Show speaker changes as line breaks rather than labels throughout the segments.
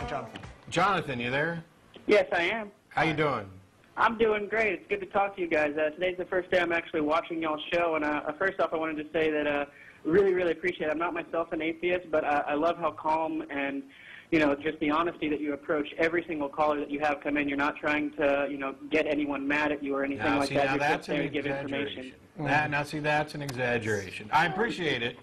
Jonathan.
Jonathan, you there?
Yes, I am.
How you doing?
I'm doing great. It's good to talk to you guys. Today's the first day I'm actually watching y'all's show, and first off, I wanted to say that really appreciate it. I'm not myself an atheist, but I love how calm and, you know, just the honesty that you approach every single caller that you have come in. You're not trying to, you know, get anyone mad at you or anything like that. You're just there to give information.
Now, see, that's an exaggeration. I appreciate it,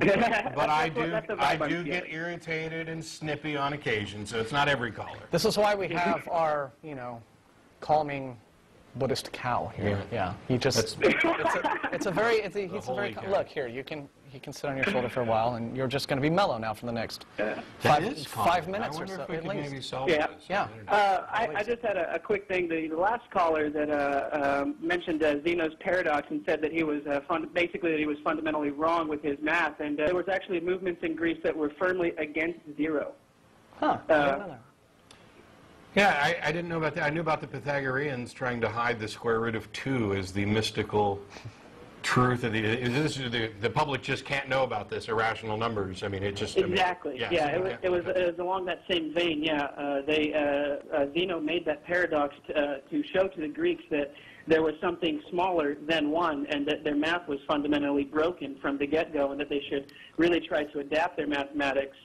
but I do get irritated and snippy on occasion, so it's not every caller.
This is why we have our, you know, calming Buddhist cow here. Yeah, he just it's a very look here. He can sit on your shoulder for a while, and you're just going to be mellow now for the next 5 minutes or so at least.
I just had a quick thing. The last caller that mentioned Zeno's paradox and said that he was basically that he was fundamentally wrong with his math, and there was actually movements in Greece that were firmly against zero.
Huh.
Yeah, I didn't know about that. I knew about the Pythagoreans trying to hide the square root of 2 as the mystical truth of the public just can't know about this irrational numbers. I mean, it just
exactly. It was along that same vein. Yeah, Zeno made that paradox to show to the Greeks that there was something smaller than 1, and that their math was fundamentally broken from the get-go, and that they should really try to adapt their mathematics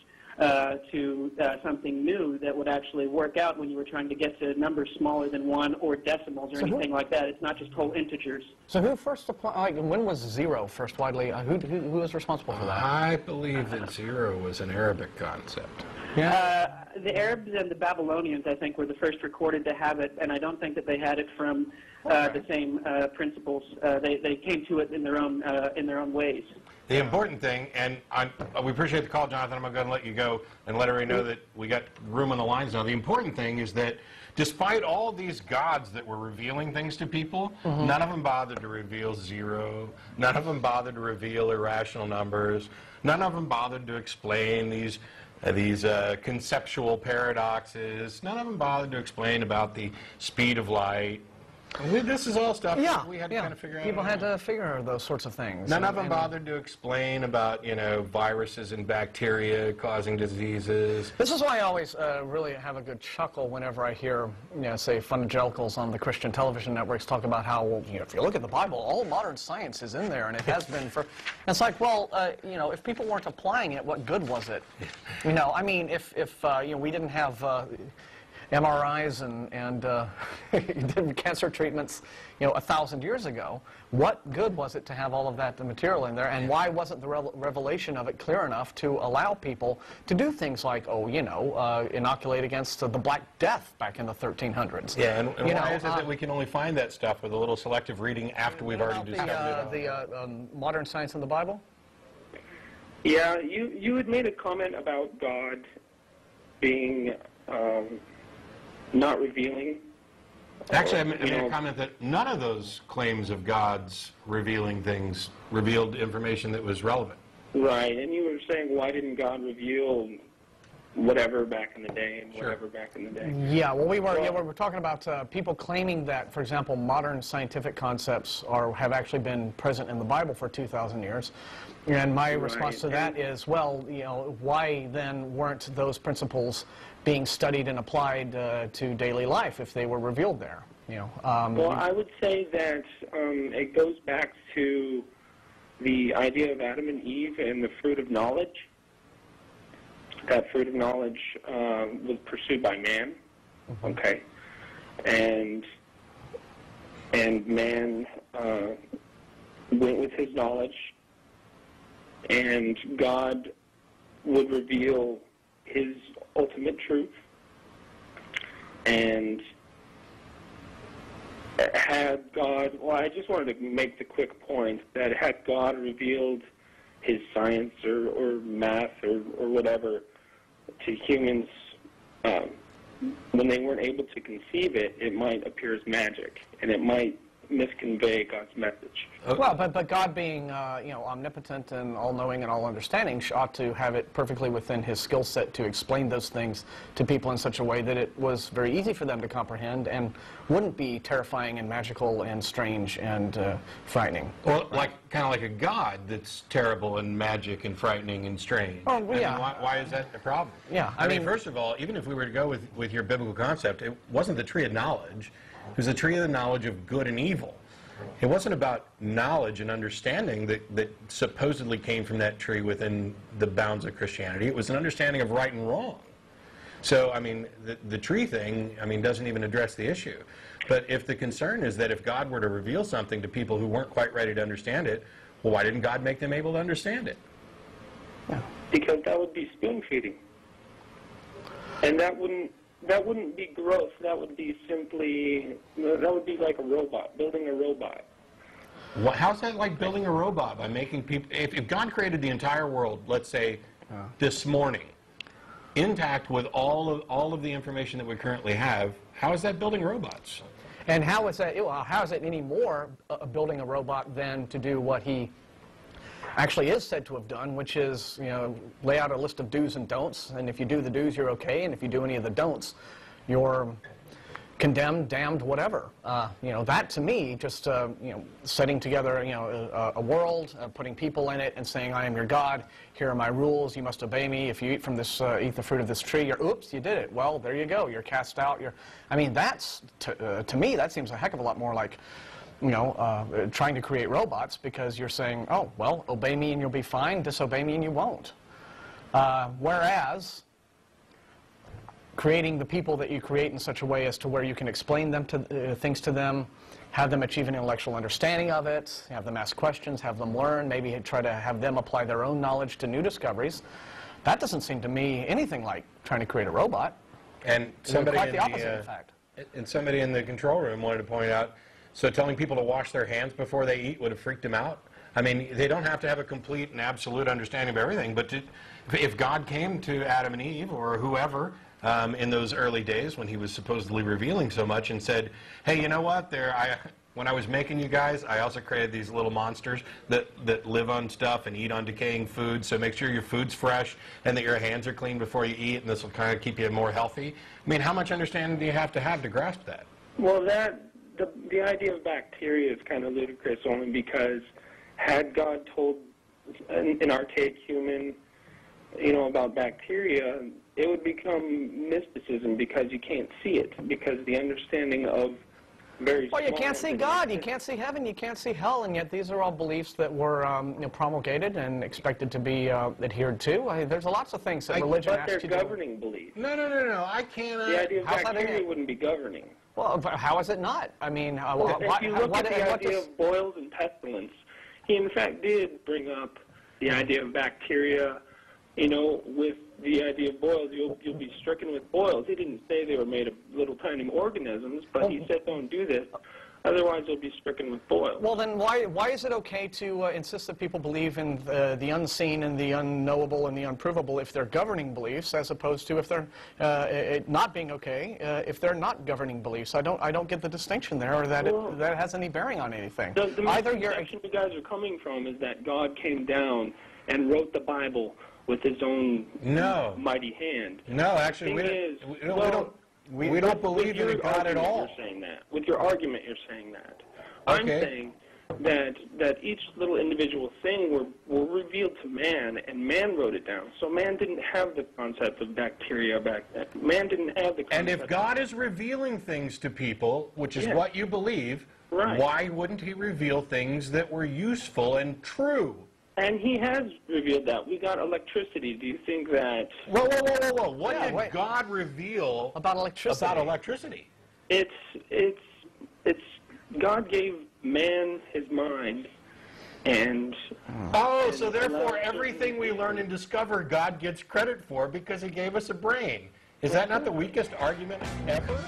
to something new that would actually work out when you were trying to get to numbers smaller than 1 or decimals or anything like that. It's not just whole integers.
So who first applied, when was 0 first widely, who was responsible for that?
I believe that 0 was an Arabic concept.
Yeah.
The Arabs and the Babylonians, I think, were the first recorded to have it, and I don't think that they had it from the same principles. They came to it in their own ways.
The important thing, and we appreciate the call, Jonathan. I'm going to let you go and let everybody know that we got room on the lines now. The important thing is that despite all these gods that were revealing things to people, none of them bothered to reveal 0. None of them bothered to reveal irrational numbers. None of them bothered to explain these conceptual paradoxes. None of them bothered to explain about the speed of light. This is all stuff that we had to kind of figure out.
People had to figure those sorts of things.
None of them bothered to explain about, you know, viruses and bacteria causing diseases.
This is why I always really have a good chuckle whenever I hear, you know, say, evangelicals on the Christian television networks talk about how, well, you know, if you look at the Bible, all modern science is in there, and it has been for. It's like, well, you know, if people weren't applying it, what good was it? You know, I mean, if you know, we didn't have MRIs and cancer treatments, you know, 1,000 years ago, what good was it to have all of that material in there, and why wasn't the revelation of it clear enough to allow people to do things like, oh, you know, inoculate against the Black Death back in the 1300s?
Yeah, and why is it that we can only find that stuff with a little selective reading after we've already discovered it?
The modern science in the Bible?
Yeah, you had made a comment about God being not revealing.
Actually, I made a comment that none of those claims of God's revealing things revealed information that was relevant.
Right, and you were saying, why didn't God reveal whatever back in the day and whatever back in the day?
Yeah, well, we were talking about people claiming that, for example, modern scientific concepts have actually been present in the Bible for 2,000 years. And my response to that is, well, you know, why then weren't those principles being studied and applied to daily life if they were revealed there? You know.
Well, I would say that it goes back to the idea of Adam and Eve and the fruit of knowledge. That fruit of knowledge was pursued by man, okay, and man went with his knowledge, and God would reveal his ultimate truth, and had God, well, I just wanted to make the quick point that had God revealed his science or math or whatever to humans when they weren't able to conceive it, it might appear as magic, and it might misconvey God's message.
Well, but God being omnipotent and all-knowing and all-understanding ought to have it perfectly within his skill set to explain those things to people in such a way that it was very easy for them to comprehend and wouldn't be terrifying and magical and strange and frightening.
Well, kind of like a God that's terrible and magic and frightening and strange.
Oh, yeah.
I mean, why is that a problem?
Yeah,
I mean, first of all, even if we were to go with your biblical concept, it wasn't the tree of knowledge. It was the tree of the knowledge of good and evil. It wasn't about knowledge and understanding that supposedly came from that tree within the bounds of Christianity. It was an understanding of right and wrong. So, I mean, the tree thing, I mean, doesn't even address the issue. But if the concern is that if God were to reveal something to people who weren't quite ready to understand it, well, why didn't God make them able to understand it?
Yeah.
Because that would be spoon feeding. And that wouldn't be growth. That would be simply, that would be like a robot, building a robot.
Well, how's that like building a robot? By making people, if God created the entire world, let's say, this morning, intact with all of the information that we currently have, how is that building robots?
And how is that? Well, how is it any more building a robot than to do what he actually is said to have done, which is, lay out a list of do's and don'ts, and if you do the do's, you're okay, and if you do any of the don'ts, you're condemned, damned, whatever. That to me, just setting together, a world, putting people in it, and saying, "I am your God. Here are my rules. You must obey me. If you eat from this, eat the fruit of this tree, oops, you did it. Well, there you go. You're cast out. I mean, that's to me, that seems a heck of a lot more like, trying to create robots, because you're saying, "Oh, well, obey me and you'll be fine. Disobey me and you won't." Whereas creating the people that you create in such a way as to where you can explain them to things to them, have them achieve an intellectual understanding of it, have them ask questions, have them learn, maybe try to have them apply their own knowledge to new discoveries. That doesn't seem to me anything like trying to create a robot.
And somebody
quite the opposite, in fact.
And somebody in the control room wanted to point out, so telling people to wash their hands before they eat would have freaked them out? I mean, they don't have to have a complete and absolute understanding of everything, but if God came to Adam and Eve or whoever in those early days when he was supposedly revealing so much and said, "Hey, you know what? When I was making you guys, I also created these little monsters that live on stuff and eat on decaying food, so make sure your food's fresh and that your hands are clean before you eat, and this will kind of keep you more healthy." I mean, how much understanding do you have to grasp that?
Well, the idea of bacteria is kind of ludicrous, only because had God told an archaic human, about bacteria, it would become mysticism because you can't see it, because the understanding of very
Well, you can't see God, you can't see heaven, you can't see hell, and yet these are all beliefs that were promulgated and expected to be adhered to. There's lots of things that religion
But
asks
they're
you to do.
governing beliefs.
No, I can't.
The idea of
How's that
bacteria
any-
wouldn't be governing.
Well, but how is it not? I mean,
If you look at the idea of boils and pestilence, he in fact did bring up the idea of bacteria. With the idea of boils, you'll be stricken with boils. He didn't say they were made of little tiny organisms, but he said don't do this, otherwise you'll be stricken with boils.
Well, then why is it okay to insist that people believe in the unseen and the unknowable and the unprovable if they're governing beliefs, as opposed to if they're it not being okay if they're not governing beliefs? I don't get the distinction there, or that that has any bearing on anything.
The misconception you guys are coming from is that God came down and wrote the Bible with his own mighty hand.
No, actually, we don't believe in a God at all.
You're saying that. With your argument, you're saying that. I'm saying that each little individual thing were revealed to man, and man wrote it down. So man didn't have the concept of bacteria back then. Man didn't have the concept.
And if God is revealing things to people, which is what you believe, why wouldn't he reveal things that were useful and true?
And he has revealed that. We got electricity. Do you think that...
Whoa. What did God reveal
about electricity?
It's God gave man his mind, and...
so therefore everything we learn and discover God gets credit for because he gave us a brain. Is that not the weakest argument ever?